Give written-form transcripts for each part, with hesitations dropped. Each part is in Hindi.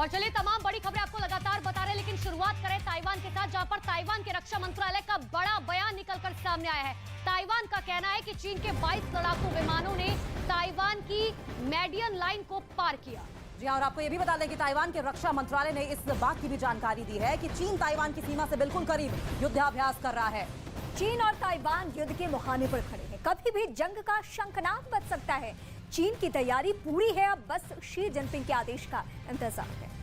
और चलिए तमाम बड़ी खबरें आपको लगातार बता रहे हैं, लेकिन शुरुआत करें ताइवान के साथ, जहां पर ताइवान के रक्षा मंत्रालय का बड़ा बयान निकलकर सामने आया है। ताइवान का कहना है कि चीन के 22 लड़ाकू विमानों ने ताइवान की मेडियन लाइन को पार किया। जी हाँ, और आपको यह भी बता दें कि ताइवान के रक्षा मंत्रालय ने इस बात की भी जानकारी दी है कि चीन ताइवान की सीमा से बिल्कुल करीब युद्धाभ्यास कर रहा है। चीन और ताइवान युद्ध के मुहाने पर खड़े हैं, कभी भी जंग का शंखनाद बज सकता है। चीन की तैयारी पूरी है, अब बस शी जिनपिंग के आदेश का इंतजार है।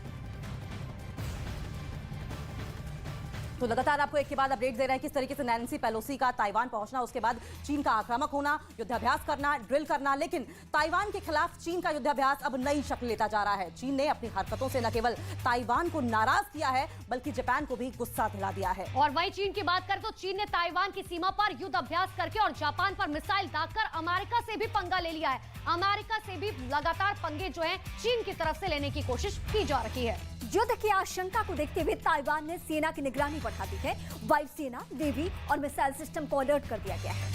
तो लगातार आपको एक के बाद अपडेट दे रहे हैं किस तरीके से नैन्सी पेलोसी का ताइवान पहुंचना, उसके बाद चीन का आक्रामक होना, युद्धाभ्यास करना, ड्रिल करना। लेकिन ताइवान के खिलाफ चीन का युद्धाभ्यास अब नई शक्ल लेता जा रहा है। चीन ने अपनी हरकतों से न केवल ताइवान को नाराज किया है, बल्कि जापान को भी गुस्सा दिला दिया है। और वहीं चीन की बात करें तो चीन ने ताइवान की सीमा पर युद्ध अभ्यास करके और जापान पर मिसाइल दागकर अमेरिका से भी पंगा ले लिया है। अमेरिका से भी लगातार पंगे जो है चीन की तरफ से लेने की कोशिश की जा रही है। युद्ध की आशंका को देखते हुए ताइवान ने सेना की निगरानी बढ़ा दी है। वायुसेना, नेवी और मिसाइल सिस्टम को अलर्ट कर दिया गया है।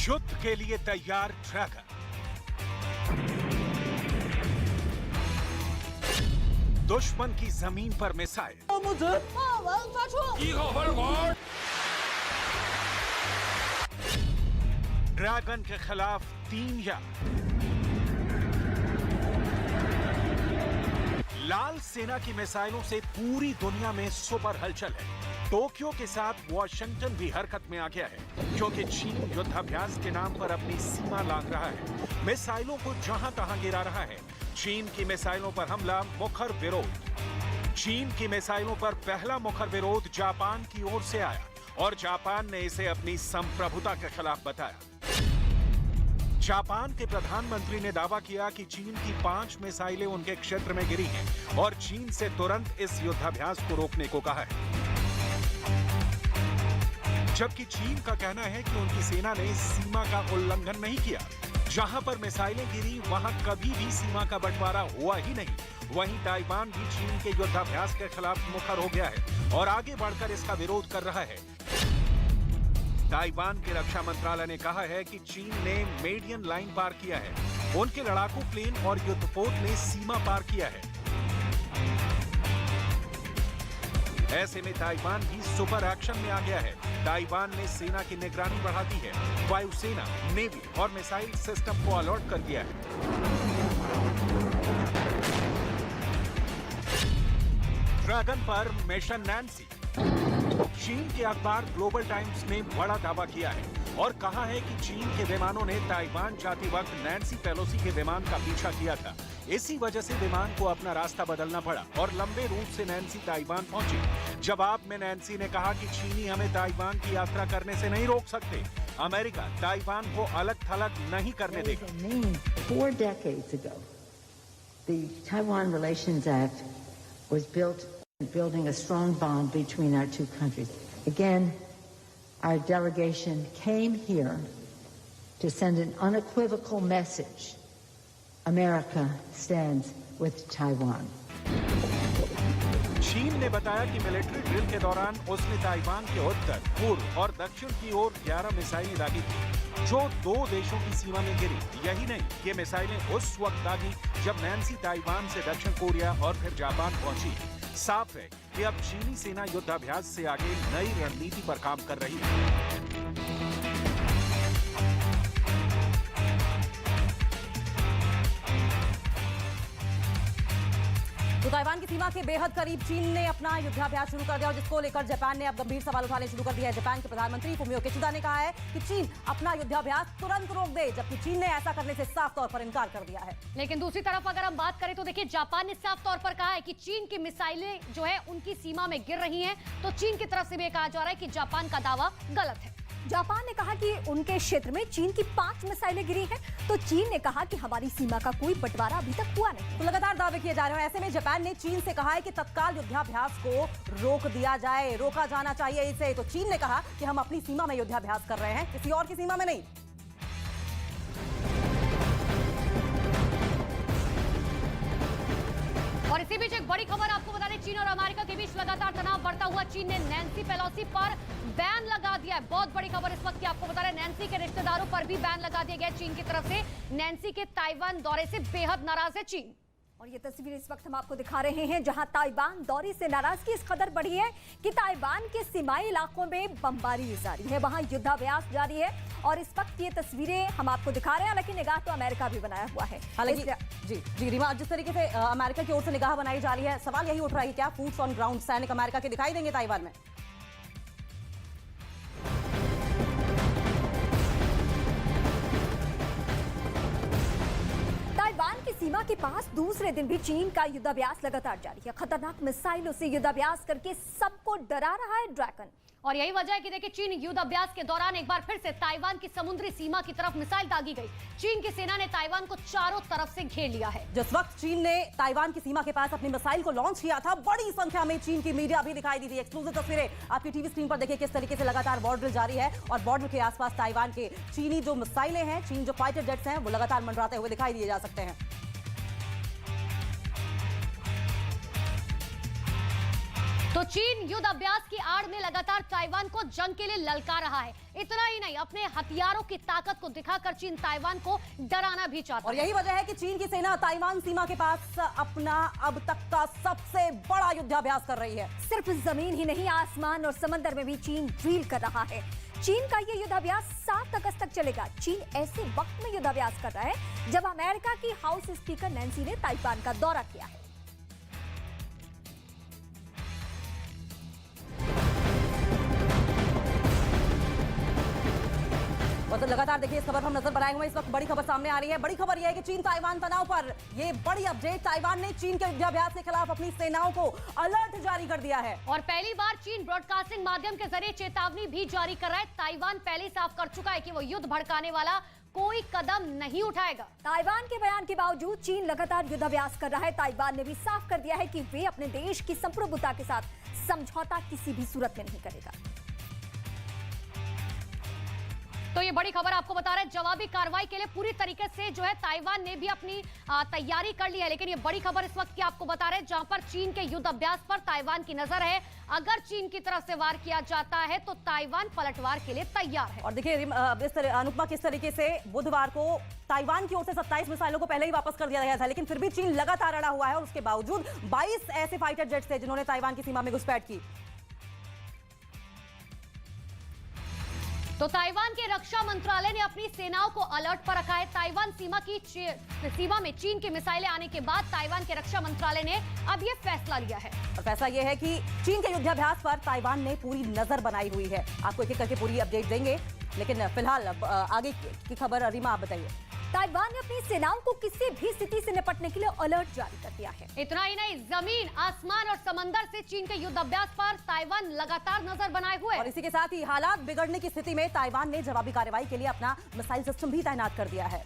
युद्ध के लिए तैयार ड्रैगन। दुश्मन की जमीन पर मिसाइल। ड्रैगन के खिलाफ 3 याद। लाल सेना की मिसाइलों से पूरी दुनिया में सुपर हलचल है। टोक्यो के साथ वॉशिंगटन भी हरकत में आ गया है, क्योंकि चीन युद्धाभ्यास के नाम पर अपनी सीमा लांघ रहा है। मिसाइलों को जहां तहां गिरा रहा है। चीन की मिसाइलों पर हमला, मुखर विरोध। चीन की मिसाइलों पर पहला मुखर विरोध जापान की ओर से आया और जापान ने इसे अपनी संप्रभुता के खिलाफ बताया। जापान के प्रधानमंत्री ने दावा किया कि चीन की 5 मिसाइलें उनके क्षेत्र में गिरी हैं और चीन से तुरंत इस युद्धाभ्यास को रोकने को कहा है। जबकि चीन का कहना है कि उनकी सेना ने सीमा का उल्लंघन नहीं किया। जहां पर मिसाइलें गिरी वहां कभी भी सीमा का बंटवारा हुआ ही नहीं। वहीं ताइवान भी चीन के युद्धाभ्यास के खिलाफ मुखर हो गया है और आगे बढ़कर इसका विरोध कर रहा है। ताइवान के रक्षा मंत्रालय ने कहा है कि चीन ने मेडियन लाइन पार किया है। उनके लड़ाकू प्लेन और युद्धपोत ने सीमा पार किया है। ऐसे में ताइवान भी सुपर एक्शन में आ गया है। ताइवान ने सेना की निगरानी बढ़ा दी है। वायुसेना, नेवी और मिसाइल सिस्टम को अलर्ट कर दिया है। ड्रैगन पर मिशन नैन्सी। चीन के अखबार ग्लोबल टाइम्स ने बड़ा दावा किया है और कहा है कि चीन के विमानों ने ताइवान जाते वक्त नैन्सी पेलोसी के विमान का पीछा किया था। इसी वजह से विमान को अपना रास्ता बदलना पड़ा और लंबे रूट से नैन्सी ताइवान पहुंची। जवाब में नैन्सी ने कहा कि चीनी हमें ताइवान की यात्रा करने से नहीं रोक सकते। अमेरिका ताइवान को अलग थलग नहीं करने देगा। 4 decades ago, the Taiwan Relations Act was building a strong bond between our two countries. Again, our delegation came here to send an unequivocal message. America stands with Taiwan. चीन ने बताया कि मिलिट्री ड्रिल के दौरान उसने ताइवान के उत्तर, पूर्व और दक्षिण की ओर 11 मिसाइलें दागी थी, जो 2 देशों की सीमा में गिरी। यही नहीं, ये मिसाइलें उस वक्त दागी जब नैन्सी ताइवान से दक्षिण कोरिया और फिर जापान पहुंची। साफ है कि अब चीनी सेना युद्धाभ्यास से आगे नई रणनीति पर काम कर रही है। तो ताइवान की सीमा के बेहद करीब चीन ने अपना युद्धाभ्यास शुरू कर दिया, और जिसको लेकर जापान ने अब गंभीर सवाल उठाने शुरू कर दिया है। जापान के प्रधानमंत्री फुमियो किशिदा ने कहा है कि चीन अपना युद्धाभ्यास तुरंत रोक दे, जबकि चीन ने ऐसा करने से साफ तौर पर इनकार कर दिया है। लेकिन दूसरी तरफ अगर हम बात करें तो देखिए, जापान ने साफ तौर पर कहा है कि चीन की मिसाइलें जो है उनकी सीमा में गिर रही हैं, तो चीन की तरफ से भी कहा जा रहा है कि जापान का दावा गलत है। जापान ने कहा कि उनके क्षेत्र में चीन की 5 मिसाइलें गिरी हैं, तो चीन ने कहा कि हमारी सीमा का कोई बंटवारा अभी तक हुआ नहीं। तो लगातार दावे किए जा रहे हैं। ऐसे में जापान ने चीन से कहा है कि तत्काल युद्धाभ्यास को रोक दिया जाए, रोका जाना चाहिए इसे। तो चीन ने कहा कि हम अपनी सीमा में युद्धाभ्यास कर रहे हैं, किसी और की सीमा में नहीं। और इसी बीच एक बड़ी खबर आपको बता दें, चीन और अमेरिका के बीच लगातार तनाव बढ़ता हुआ चीन ने नैन्सी पेलोसी पर बैन लगा दिया है। बहुत बड़ी खबर इस वक्त की आपको बता रहे हैं, नैन्सी के रिश्तेदारों पर भी बैन लगा दिया गया चीन की तरफ से। नैन्सी के ताइवान दौरे से बेहद नाराज है चीन। और ये तस्वीर इस वक्त हम आपको दिखा रहे हैं जहां ताइवान दौरे से नाराजगी इस कदर बढ़ी है कि ताइवान के सीमाई इलाकों में बमबारी जारी है, वहां युद्धाभ्यास जारी है। और इस वक्त ये तस्वीरें हम आपको दिखा रहे हैं, हालांकि निगाह तो अमेरिका भी बनाया हुआ है। हालांकि जी रीमा, जिस तरीके से अमेरिका की ओर से निगाह बनाई जा रही है, सवाल यही उठ रहा है कि क्या फूट्स ऑन ग्राउंड सैनिक अमेरिका के दिखाई देंगे ताइवान में? ताइवान की सीमा के पास दूसरे दिन भी चीन का युद्धाभ्यास लगातार जारी है। खतरनाक मिसाइलों से युद्धाभ्यास करके सबको डरा रहा है ड्रैगन। और यही वजह है कि देखिए चीन युद्ध अभ्यास के दौरान एक बार फिर से ताइवान की समुद्री सीमा की तरफ मिसाइल दागी गई। चीन की सेना ने ताइवान को चारों तरफ से घेर लिया है। जिस वक्त चीन ने ताइवान की सीमा के पास अपनी मिसाइल को लॉन्च किया था, बड़ी संख्या में चीन की मीडिया भी दिखाई दी थी। एक्सक्लूसिव तस्वीरें आपकी टीवी स्क्रीन पर देखिए किस तरीके से लगातार बॉर्डर जारी है और बॉर्डर के आसपास ताइवान के चीनी जो मिसाइलें हैं, चीन जो फाइटर जेट्स हैं, वो लगातार मंडराते हुए दिखाई दिए जा सकते हैं। तो चीन युद्ध अभ्यास की आड़ में लगातार ताइवान को जंग के लिए ललकार रहा है। इतना ही नहीं, अपने हथियारों की ताकत को दिखाकर चीन ताइवान को डराना भी चाहता है। और यही वजह है कि चीन की सेना ताइवान सीमा के पास अपना अब तक का सबसे बड़ा युद्धाभ्यास कर रही है। सिर्फ जमीन ही नहीं, आसमान और समंदर में भी चीन ड्रिल कर रहा है। चीन का ये युद्धाभ्यास 7 अगस्त तक चलेगा। चीन ऐसे वक्त में युद्धाभ्यास कर रहा है जब अमेरिका की हाउस स्पीकर नैन्सी ने ताइवान का दौरा किया है। तो लगातार देखिए इस खबर पर हम नजर बनाए हुए। इस वक्त बड़ी खबर सामने आ रही है। बड़ी खबर यह है कि चीन ताइवान तनाव पर ये बड़ी अपडेट, ताइवान ने चीन के युद्धाभ्यास के खिलाफ अपनी सेनाओं को अलर्ट जारी कर दिया है। और पहली बार चीन ब्रॉडकास्टिंग माध्यम के जरिए चेतावनी भी जारी कर रहा है। ताइवान पहले साफ कर चुका है कि वो युद्ध भड़काने वाला कोई कदम नहीं उठाएगा। ताइवान के बयान के बावजूद चीन लगातार युद्धाभ्यास कर रहा है। ताइवान ने भी साफ कर दिया है कि वे अपने देश की संप्रभुता के साथ समझौता किसी भी सूरत में नहीं करेगा। तो ये बड़ी खबर आपको बता रहे हैं, जवाबी कार्रवाई के लिए पूरी तरीके से जो है ताइवान ने भी अपनी तैयारी कर ली है। लेकिन ये बड़ी खबर इस वक्त की आपको बता रहे हैं, जहां पर चीन के युद्ध अभ्यास पर ताइवान की नजर है। अगर चीन की तरफ से वार किया जाता है तो ताइवान पलटवार के लिए तैयार है। और देखिए अनुपमा, किस तरीके से बुधवार को ताइवान की ओर से 27 मिसाइलों को पहले ही वापस कर दिया गया था, लेकिन फिर भी चीन लगातार अड़ा हुआ है और उसके बावजूद 22 ऐसे फाइटर जेट्स थे जिन्होंने ताइवान की सीमा में घुसपैठ की। तो ताइवान के रक्षा मंत्रालय ने अपनी सेनाओं को अलर्ट पर रखा है। ताइवान सीमा में चीन की मिसाइलें आने के बाद ताइवान के रक्षा मंत्रालय ने अब यह फैसला लिया है। और फैसला यह है कि चीन के युद्धाभ्यास पर ताइवान ने पूरी नजर बनाई हुई है। आपको एक एक करके पूरी अपडेट देंगे, लेकिन फिलहाल आगे की खबर रीमा आप बताइए। ताइवान ने अपनी सेनाओं को किसी भी स्थिति से निपटने के लिए अलर्ट जारी कर दिया है। इतना ही नहीं, जमीन, आसमान और समंदर से चीन के युद्ध अभ्यास पर ताइवान लगातार नजर बनाए हुए। और इसी के साथ ही हालात बिगड़ने की स्थिति में ताइवान ने जवाबी कार्रवाई के लिए अपना मिसाइल सिस्टम भी तैनात कर दिया है।